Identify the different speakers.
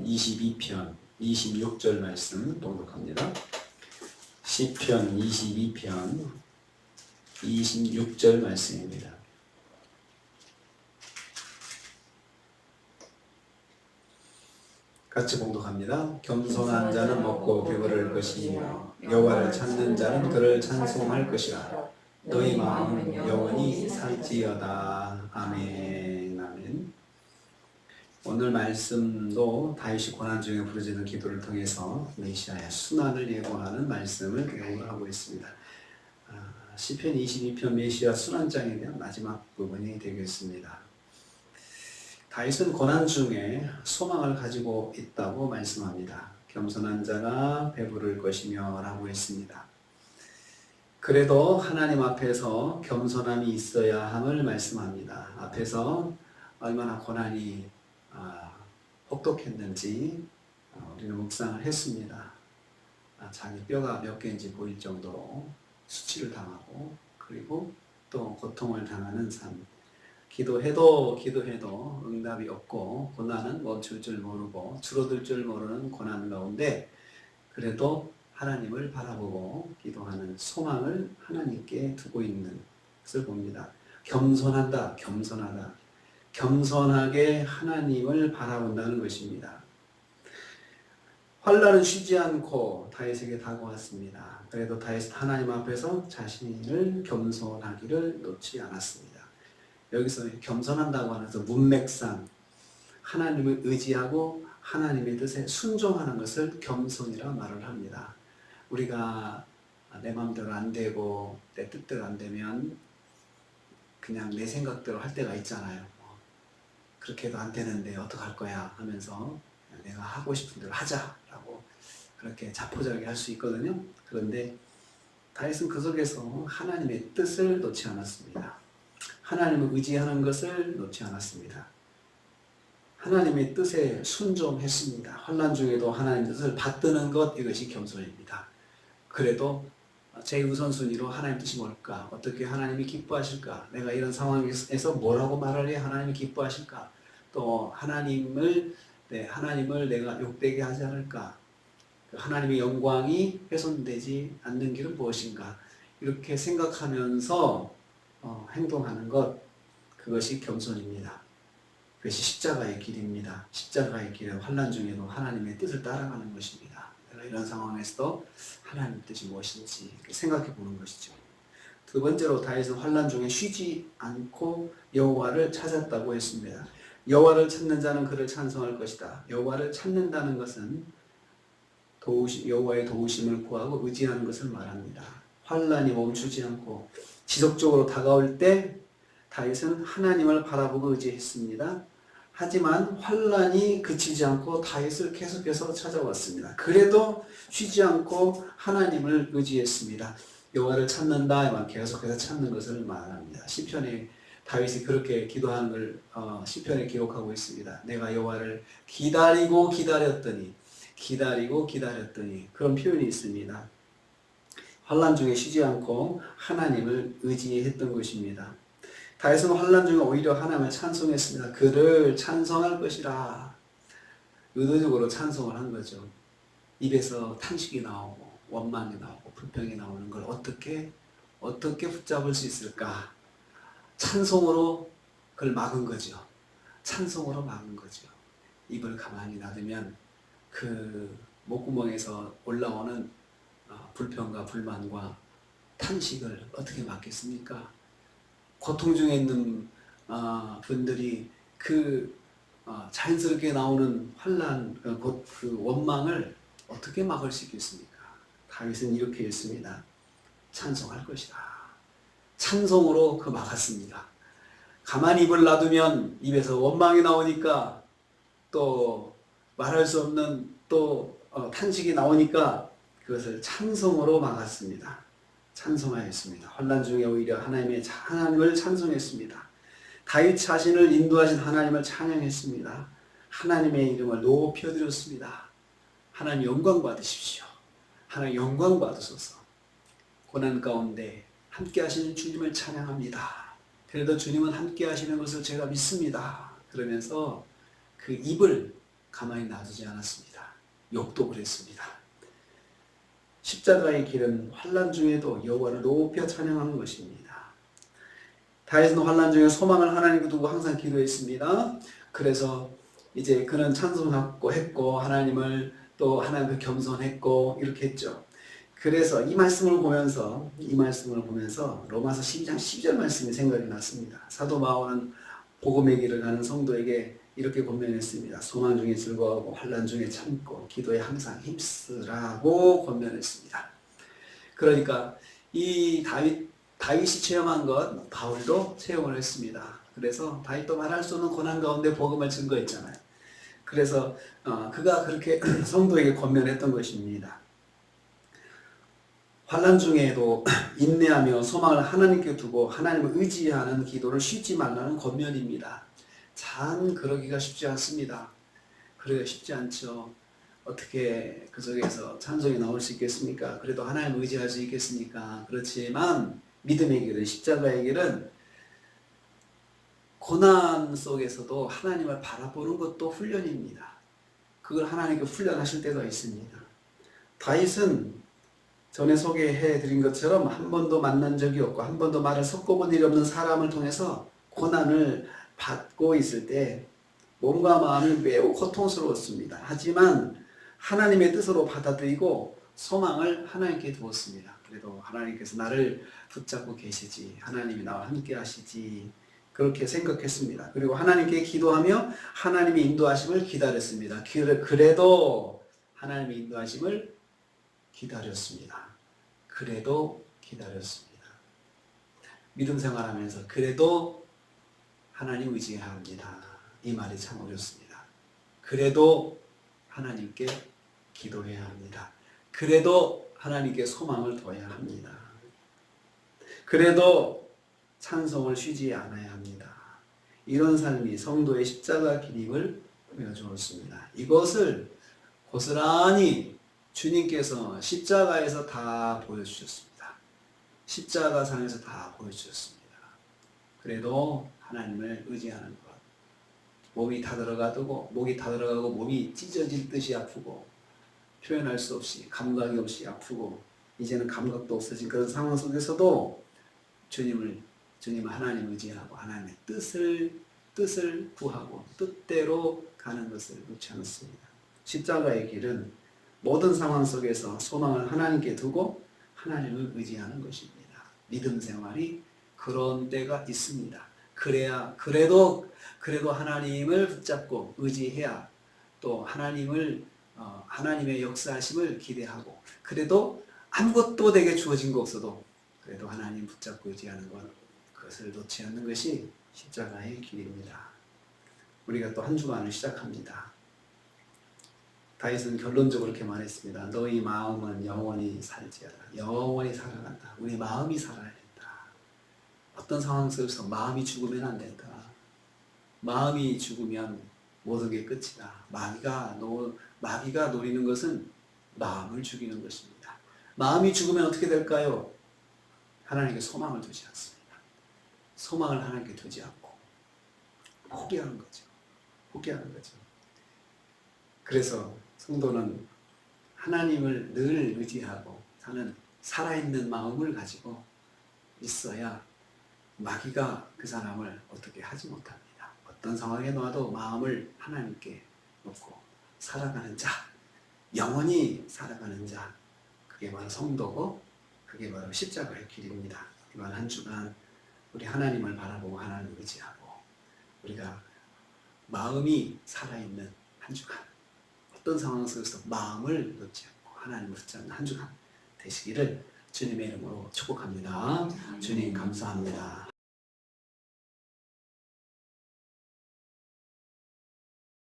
Speaker 1: 22편 26절 말씀 봉독합니다. 시편 22편 26절 말씀입니다. 같이 봉독합니다. 겸손한 자는 먹고 배부를 것이며 여호와를 찾는 자는 그를 찬송할 것이라. 너희 마음은 영원히 살지어다. 아멘. 아멘. 오늘 말씀도 다윗이 고난 중에 부르짖는 기도를 통해서 메시아의 순환을 예고하는 말씀을 배우하고 있습니다. 시편 22편 메시아 순환장에 대한 마지막 부분이 되겠습니다. 다윗은 고난 중에 소망을 가지고 있다고 말씀합니다. 겸손한 자가 배부를 것이며 라고 했습니다. 그래도 하나님 앞에서 겸손함이 있어야 함을 말씀합니다. 앞에서 얼마나 고난이 혹독했는지 우리는 묵상을 했습니다. 자기 뼈가 몇 개인지 보일 정도로 수치를 당하고 그리고 또 고통을 당하는 삶. 기도해도 응답이 없고 고난은 멈출 줄 모르고 줄어들 줄 모르는 고난 가운데 그래도 하나님을 바라보고 기도하는 소망을 하나님께 두고 있는 것을 봅니다. 겸손하다, 겸손하다. 겸손하게 하나님을 바라본다는 것입니다. 환난은 쉬지 않고 다윗에게 다가왔습니다. 그래도 다윗은 하나님 앞에서 자신을 겸손하기를 놓지 않았습니다. 여기서 겸손한다고 하면서 문맥상 하나님을 의지하고 하나님의 뜻에 순종하는 것을 겸손이라 말을 합니다. 우리가 내 마음대로 안 되고 내 뜻대로 안 되면 그냥 내 생각대로 할 때가 있잖아요. 그렇게 해도 안 되는데 어떡할 거야 하면서 내가 하고 싶은 대로 하자라고 그렇게 자포자기 할 수 있거든요. 그런데 다윗은 그 속에서 하나님의 뜻을 놓지 않았습니다. 하나님을 의지하는 것을 놓지 않았습니다. 하나님의 뜻에 순종했습니다. 환난 중에도 하나님의 뜻을 받드는 것, 이것이 겸손입니다. 그래도 제 우선순위로 하나님 뜻이 뭘까? 어떻게 하나님이 기뻐하실까? 내가 이런 상황에서 뭐라고 말을 해야 하나님이 기뻐하실까? 또 하나님을 내가 욕되게 하지 않을까? 하나님의 영광이 훼손되지 않는 길은 무엇인가? 이렇게 생각하면서 행동하는 것, 그것이 겸손입니다. 그것이 십자가의 길입니다. 십자가의 길은 환난 중에도 하나님의 뜻을 따라가는 것입니다. 내가 이런 상황에서도 하나님의 뜻이 무엇인지 생각해 보는 것이죠. 두 번째로 다윗은 환난 중에 쉬지 않고 여호와를 찾았다고 했습니다. 여호와를 찾는 자는 그를 찬송할 것이다. 여호와를 찾는다는 것은 여호와의 도우심을 구하고 의지하는 것을 말합니다. 환난이 멈추지 않고 지속적으로 다가올 때 다윗은 하나님을 바라보고 의지했습니다. 하지만 환난이 그치지 않고 다윗을 계속해서 찾아왔습니다. 그래도 쉬지 않고 하나님을 의지했습니다. 여호와를 찾는다, 계속해서 찾는 것을 말합니다. 시편에 다윗이 그렇게 기도하는 걸 시편에 기록하고 있습니다. 내가 여호와를 기다리고 기다렸더니 그런 표현이 있습니다. 환난 중에 쉬지 않고 하나님을 의지했던 것입니다. 다윗은 환난 중에 오히려 하나님을 찬송했습니다. 그를 찬송할 것이라. 의도적으로 찬송을 한 거죠. 입에서 탄식이 나오고 원망이 나오고 불평이 나오는 걸 어떻게 붙잡을 수 있을까? 찬송으로 그걸 막은 거죠. 찬송으로 막은 거죠. 입을 가만히 놔두면 그 목구멍에서 올라오는 불평과 불만과 탄식을 어떻게 막겠습니까? 고통 중에 있는 분들이 자연스럽게 나오는 환난, 그 원망을 어떻게 막을 수 있겠습니까? 다윗은 이렇게 했습니다. 찬송할 것이다. 찬송으로 그 막았습니다. 가만히 입을 놔두면 입에서 원망이 나오니까 또 말할 수 없는 또 탄식이 나오니까 그것을 찬송으로 막았습니다. 찬송하였습니다. 환난 중에 오히려 하나님을 찬송했습니다. 다윗 자신을 인도하신 하나님을 찬양했습니다. 하나님의 이름을 높여드렸습니다. 하나님 영광 받으십시오. 하나님 영광 받으소서. 고난 가운데 함께 하시는 주님을 찬양합니다. 그래도 주님은 함께 하시는 것을 제가 믿습니다. 그러면서 그 입을 가만히 놔두지 않았습니다. 욥도 그랬습니다. 십자가의 길은 환난 중에도 여호와를 높여 찬양하는 것입니다. 다윗은 환난 중에 소망을 하나님께 두고 항상 기도했습니다. 그래서 이제 그는 찬송하고 했고 하나님을 또 하나님께 겸손했고 이렇게 했죠. 그래서 이 말씀을 보면서 로마서 12장 10절 말씀이 생각이 났습니다. 사도 바울은 복음의 길을 가는 성도에게 이렇게 권면했습니다. 소망 중에 즐거워하고 환난 중에 참고 기도에 항상 힘쓰라고 권면했습니다. 그러니까 이 다윗이 체험한 것 바울도 체험을 했습니다. 그래서 다윗도 말할 수 없는 고난 가운데 복음을 증거했잖아요. 그래서 그가 그렇게 성도에게 권면했던 것입니다. 환난 중에도 인내하며 소망을 하나님께 두고 하나님을 의지하는 기도를 쉬지 말라는 권면입니다. 참 그러기가 쉽지 않습니다. 그러기가 쉽지 않죠. 어떻게 그 속에서 찬송이 나올 수 있겠습니까? 그래도 하나님을 의지할 수 있겠습니까? 그렇지만 믿음의 길은, 십자가의 길은 고난 속에서도 하나님을 바라보는 것도 훈련입니다. 그걸 하나님께 훈련하실 때가 있습니다. 다윗은 전에 소개해 드린 것처럼 한 번도 만난 적이 없고 한 번도 말을 섞어본 일이 없는 사람을 통해서 고난을 받고 있을 때 몸과 마음이 매우 고통스러웠습니다. 하지만 하나님의 뜻으로 받아들이고 소망을 하나님께 두었습니다. 그래도 하나님께서 나를 붙잡고 계시지, 하나님이 나와 함께 하시지, 그렇게 생각했습니다. 그리고 하나님께 기도하며 하나님의 인도하심을 기다렸습니다. 그래도 하나님의 인도하심을 기다렸습니다. 그래도 기다렸습니다. 믿음 생활하면서 그래도 하나님 의지해야 합니다. 이 말이 참 어렵습니다. 그래도 하나님께 기도해야 합니다. 그래도 하나님께 소망을 둬야 합니다. 그래도 찬송을 쉬지 않아야 합니다. 이런 삶이 성도의 십자가 길임을 보여주었습니다. 이것을 고스란히 주님께서 십자가에서 다 보여주셨습니다. 십자가상에서 다 보여주셨습니다. 그래도 하나님을 의지하는 것. 목이 타들어가고 몸이 찢어질 듯이 아프고 표현할 수 없이 감각이 없이 아프고 이제는 감각도 없어진 그런 상황 속에서도 주님 하나님을 의지하고 하나님의 뜻을 구하고 뜻대로 가는 것을 놓지 않습니다. 십자가의 길은 모든 상황 속에서 소망을 하나님께 두고 하나님을 의지하는 것입니다. 믿음 생활이 그런 때가 있습니다. 그래도 하나님을 붙잡고 의지해야 또 하나님의 역사하심을 기대하고 그래도 아무것도 내게 주어진 거 없어도 그래도 하나님 붙잡고 의지하는 것, 그것을 놓지 않는 것이 십자가의 길입니다. 우리가 또 한 주간을 시작합니다. 다윗은 결론적으로 이렇게 말했습니다. 너희 마음은 영원히 살지어다. 영원히 살아간다. 우리 마음이 살아야 된다. 어떤 상황 속에서 마음이 죽으면 안 된다. 마음이 죽으면 모든 게 끝이다. 마귀가 노리는 것은 마음을 죽이는 것입니다. 마음이 죽으면 어떻게 될까요? 하나님께 소망을 두지 않습니다. 소망을 하나님께 두지 않고 포기하는 거죠. 그래서 성도는 하나님을 늘 의지하고 사는 살아있는 마음을 가지고 있어야 마귀가 그 사람을 어떻게 하지 못합니다. 어떤 상황에 놓아도 마음을 하나님께 놓고 살아가는 자, 영원히 살아가는 자, 그게 바로 성도고 그게 바로 십자가의 길입니다. 이번 한 주간 우리 하나님을 바라보고 하나님을 의지하고 우리가 마음이 살아있는 한 주간, 어떤 상황 속에서 마음을 놓지 않고 하나님을 붙잡는 한 주간 되시기를 주님의 이름으로 축복합니다. 주님 감사합니다.